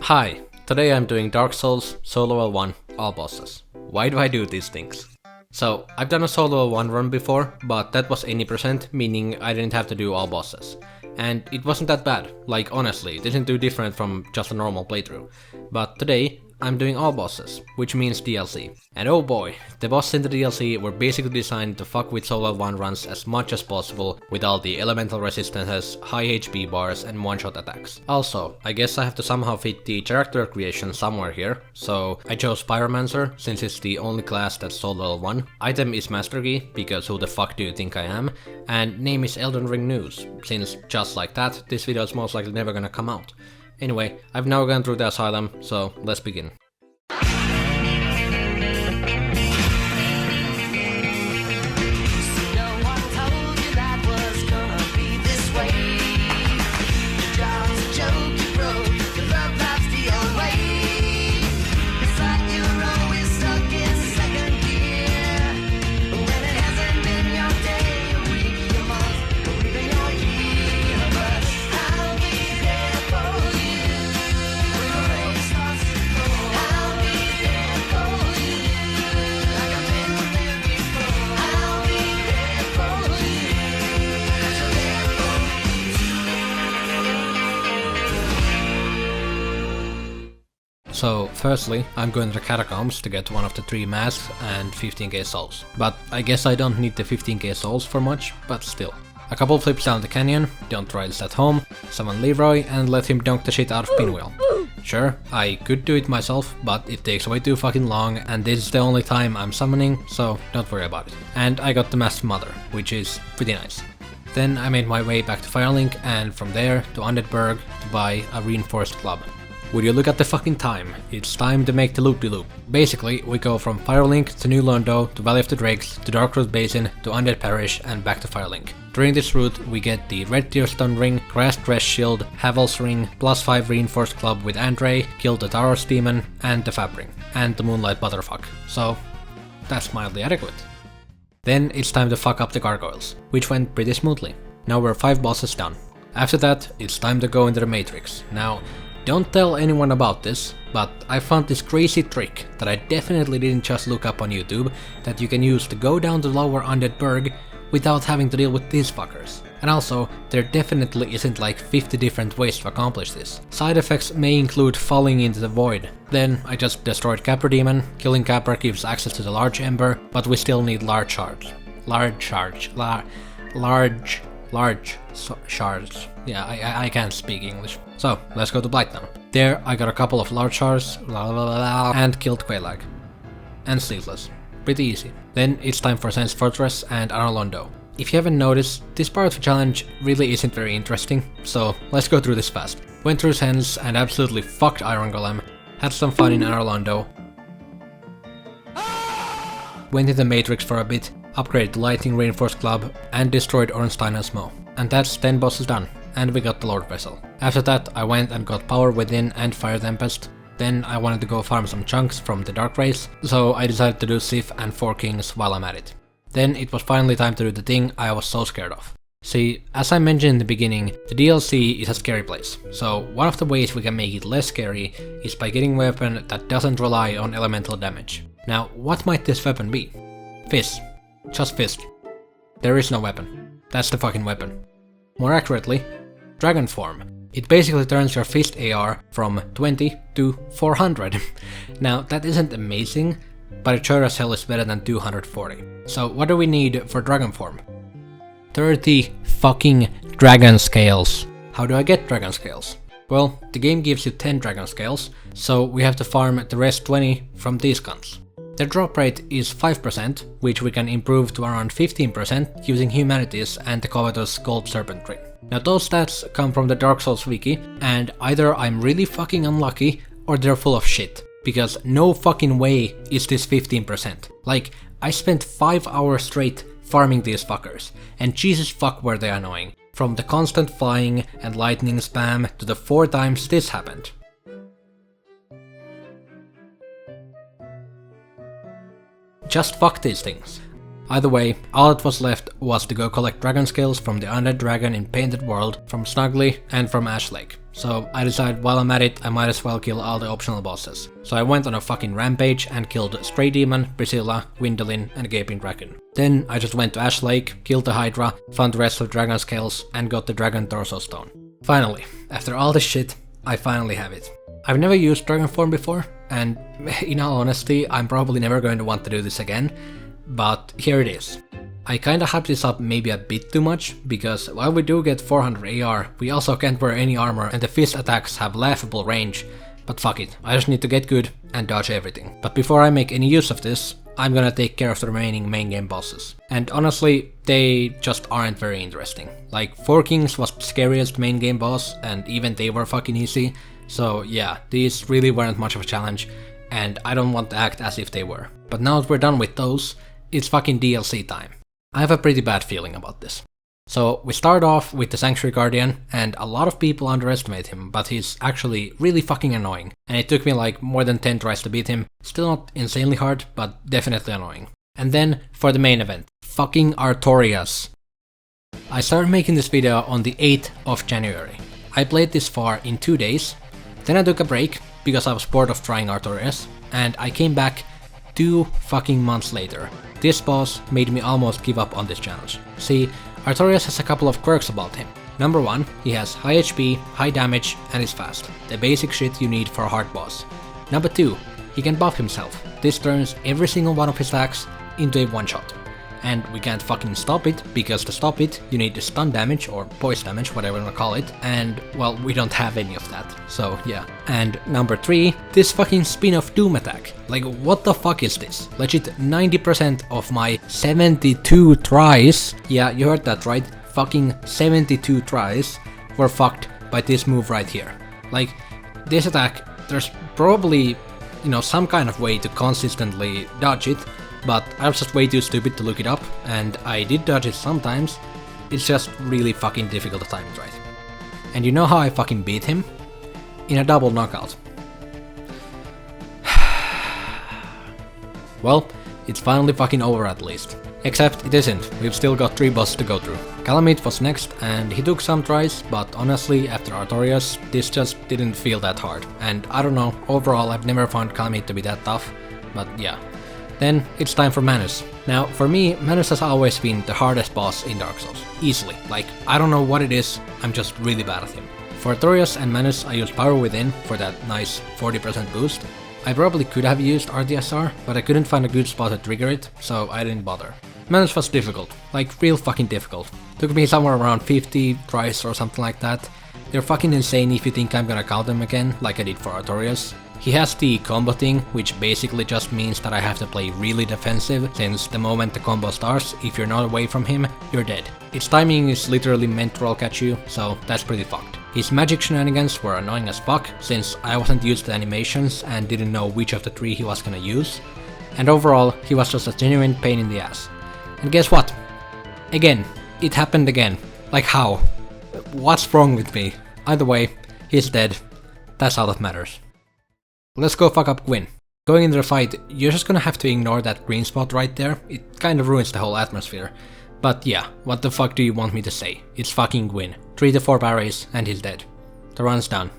Hi, today I'm doing Dark Souls Solo L1 all bosses. Why do I do these things? So, I've done a Solo L1 run before, but that was 80%, meaning I didn't have to do all bosses. And it wasn't that bad, like honestly, it isn't too different from just a normal playthrough. But today, I'm doing all bosses, which means DLC. And oh boy, the bosses in the DLC were basically designed to fuck with Solo L1 runs as much as possible with all the elemental resistances, high HP bars and one-shot attacks. Also, I guess I have to somehow fit the character creation somewhere here, so I chose Pyromancer since it's the only class that's Solo L1. Item is Master Key, because who the fuck do you think I am? And name is Elden Ring News, since just like that, this video is most likely never gonna come out. Anyway, I've now gone through the asylum, so let's begin. So, firstly, I'm going to the Catacombs to get one of the 3 masks and 15k souls. But I guess I don't need the 15k souls for much, but still. A couple flips down the canyon, don't try this at home, summon Leroy and let him dunk the shit out of Pinwheel. Sure, I could do it myself, but it takes way too fucking long and this is the only time I'm summoning, so don't worry about it. And I got the Mast Mother, which is pretty nice. Then I made my way back to Firelink and from there to Undeadburg to buy a reinforced club. Would you look at the fucking time? It's time to make the loop-de-loop. Basically, we go from Firelink to New Londo, to Valley of the Drakes, to Darkroot Basin, to Undead Parish, and back to Firelink. During this route, we get the Red Tearstone Ring, Grass Dress Shield, Havel's Ring, +5 Reinforced Club with Andre, kill the Taurus Demon, and the Fab Ring, and the Moonlight Butterfuck. So, that's mildly adequate. Then it's time to fuck up the gargoyles, which went pretty smoothly. Now we're 5 bosses done. After that, it's time to go into the Matrix. Now, don't tell anyone about this, but I found this crazy trick that I definitely didn't just look up on YouTube that you can use to go down to lower Undeadburg without having to deal with these fuckers. And also, there definitely isn't like 50 different ways to accomplish this. Side effects may include falling into the void. Then I just destroyed Capra Demon, killing Capra gives access to the large ember, but we still need large shards. Large shards. Yeah, I can't speak English. So, let's go to Blighttown. There, I got a couple of large shards, and killed Quailag. And Sleeveless. Pretty easy. Then it's time for Sense Fortress and Arlondo. If you haven't noticed, this part of the challenge really isn't very interesting, so let's go through this fast. Went through Sense and absolutely fucked Iron Golem, had some fun in Arlondo, went in the Matrix for a bit, upgraded the Lightning Reinforced Club, and destroyed Ornstein and Smo. And that's 10 bosses done, and we got the Lord Vessel. After that, I went and got Power Within and Fire Tempest. Then I wanted to go farm some chunks from the Dark Race, so I decided to do Sif and 4 Kings while I'm at it. Then it was finally time to do the thing I was so scared of. See, as I mentioned in the beginning, the DLC is a scary place, so one of the ways we can make it less scary is by getting a weapon that doesn't rely on elemental damage. Now, what might this weapon be? Fist. Just fist. There is no weapon. That's the fucking weapon. More accurately, Dragon Form. It basically turns your fist AR from 20 to 400. Now, that isn't amazing, but it sure as hell is better than 240. So what do we need for Dragon Form? 30 fucking Dragon Scales. How do I get Dragon Scales? Well, the game gives you 10 Dragon Scales, so we have to farm the rest 20 from these guns. The drop rate is 5%, which we can improve to around 15% using Humanities and the covetous Gold Serpent Ring. Now those stats come from the Dark Souls wiki, and either I'm really fucking unlucky or they're full of shit, because no fucking way is this 15%. Like, I spent 5 hours straight farming these fuckers, and Jesus fuck were they annoying. From the constant flying and lightning spam to the 4 times this happened. Just fuck these things. Either way, all that was left was to go collect dragon scales from the undead dragon in Painted World, from Snuggly, and from Ash Lake. So I decided while I'm at it, I might as well kill all the optional bosses. So I went on a fucking rampage and killed Stray Demon, Priscilla, Gwendolyn, and Gaping Dragon. Then I just went to Ash Lake, killed the Hydra, found the rest of dragon scales, and got the dragon torso stone. Finally, after all this shit, I finally have it. I've never used dragon form before, and in all honesty, I'm probably never going to want to do this again, but here it is. I kinda hyped this up maybe a bit too much, because while we do get 400 AR, we also can't wear any armor and the fist attacks have laughable range, but fuck it, I just need to get good and dodge everything. But before I make any use of this, I'm gonna take care of the remaining main game bosses. And honestly, they just aren't very interesting. Like, Four Kings was the scariest main game boss, and even they were fucking easy, so yeah, these really weren't much of a challenge, and I don't want to act as if they were. But now that we're done with those, it's fucking DLC time. I have a pretty bad feeling about this. So we start off with the Sanctuary Guardian, and a lot of people underestimate him, but he's actually really fucking annoying. And it took me like more than 10 tries to beat him. Still not insanely hard, but definitely annoying. And then for the main event, fucking Artorias. I started making this video on the 8th of January. I played this far in 2 days, then I took a break because I was bored of trying Artorias, and I came back 2 fucking months later. This boss made me almost give up on this challenge. See, Artorias has a couple of quirks about him. Number 1, he has high HP, high damage, and is fast. The basic shit you need for a hard boss. Number 2, he can buff himself. This turns every single one of his attacks into a one-shot. And we can't fucking stop it, because to stop it, you need the stun damage, or poise damage, whatever you wanna call it, and, well, we don't have any of that, so yeah. And number 3, this fucking spin-off Doom attack. Like, what the fuck is this? Legit 90% of my 72 tries, yeah, you heard that right, fucking 72 tries, were fucked by this move right here. Like, this attack, there's probably, you know, some kind of way to consistently dodge it, but I was just way too stupid to look it up, and I did dodge it sometimes. It's just really fucking difficult to time it right. And you know how I fucking beat him? In a double knockout. Well, it's finally fucking over at least. Except it isn't, we've still got 3 bosses to go through. Calamite was next, and he took some tries, but honestly, after Artorias, this just didn't feel that hard. And I don't know, overall I've never found Calamite to be that tough, but yeah. Then it's time for Manus. Now, for me, Manus has always been the hardest boss in Dark Souls. Easily. Like, I don't know what it is, I'm just really bad at him. For Artorias and Manus, I used Power Within for that nice 40% boost. I probably could have used RTSR, but I couldn't find a good spot to trigger it, so I didn't bother. Manus was difficult. Like, real fucking difficult. Took me somewhere around 50 tries or something like that. They're fucking insane if you think I'm gonna count them again, like I did for Artorias. He has the combo thing, which basically just means that I have to play really defensive, since the moment the combo starts, if you're not away from him, you're dead. Its timing is literally meant to roll catch you, so that's pretty fucked. His magic shenanigans were annoying as fuck, since I wasn't used to animations and didn't know which of the 3 he was gonna use. And overall, he was just a genuine pain in the ass. And guess what? Again, it happened again. Like how? What's wrong with me? Either way, he's dead. That's all that matters. Let's go fuck up Gwyn. Going into the fight, you're just gonna have to ignore that green spot right there. It kind of ruins the whole atmosphere. But yeah, what the fuck do you want me to say? It's fucking Gwyn. 3 to 4 parries and he's dead. The run's done.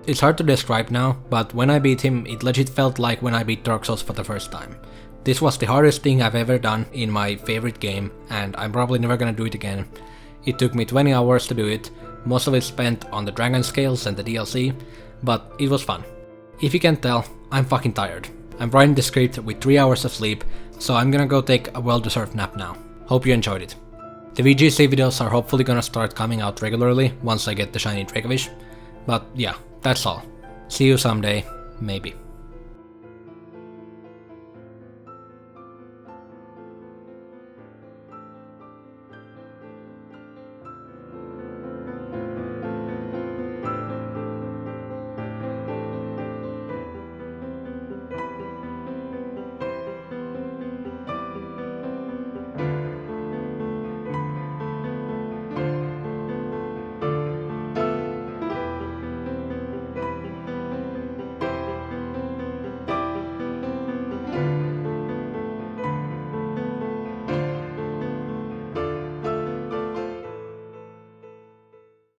It's hard to describe now, but when I beat him, it legit felt like when I beat Dark Souls for the first time. This was the hardest thing I've ever done in my favorite game, and I'm probably never gonna do it again. It took me 20 hours to do it, most of it spent on the dragon scales and the DLC, but it was fun. If you can't tell, I'm fucking tired. I'm writing the script with 3 hours of sleep, so I'm gonna go take a well-deserved nap now. Hope you enjoyed it. The VGC videos are hopefully gonna start coming out regularly once I get the shiny Dracovish, but yeah, that's all. See you someday, maybe.